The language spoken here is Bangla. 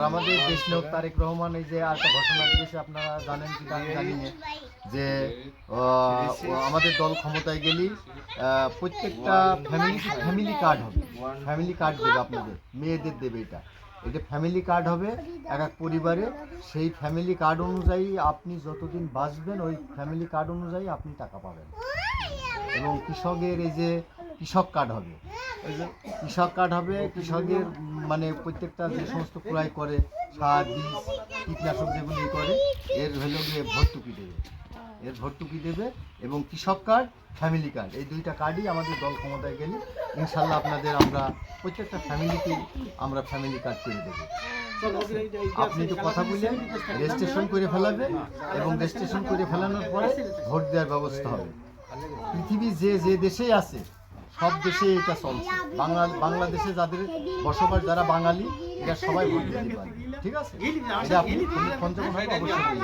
আমাদের দেশনায়ক তারেক রহমান এই যে একটা ঘোষণা দিয়েছে, আপনারা জানেন কি আমি জানি না, যে আমাদের দল ক্ষমতায় গেলেই প্রত্যেকটা ফ্যামিলি কার্ড হবে, ফ্যামিলি কার্ড দেবে আপনাদের মেয়েদের দেবে। এটা ফ্যামিলি কার্ড হবে এক এক পরিবারে। সেই ফ্যামিলি কার্ড অনুযায়ী আপনি যতদিন বাঁচবেন ওই ফ্যামিলি কার্ড অনুযায়ী আপনি টাকা পাবেন। এবং কৃষকের এই যে কৃষক কার্ড হবে, কৃষক কার্ড হবে, কৃষকের মানে প্রত্যেকটা যে সমস্ত ক্রয় করে সার বীজ কীটনাশক যেগুলি করে এর হলো গিয়ে ভর্তুকি দেবে। এবং কৃষক কার্ড, ফ্যামিলি কার্ড, এই দুইটা কার্ডই আমাদের দল ক্ষমতায় গেলে ইনশাল্লাহ আপনাদের আমরা প্রত্যেকটা ফ্যামিলিকে আমরা ফ্যামিলি কার্ড করে দেবো। আপনি তো কথা বললেন রেজিস্ট্রেশন করে ফেলাবেন এবং রেজিস্ট্রেশন করে ফেলানোর পরে ভোট দেওয়ার ব্যবস্থা হবে। পৃথিবী যে যে দেশেই আছে সব দেশে এটা চলছে। বাংলাদেশে যাদের বসবাস, যারা বাঙালি, এরা সবাই ভোট দিতে পারে। ঠিক আছে, এটা আপনি পঞ্চম অবশ্যই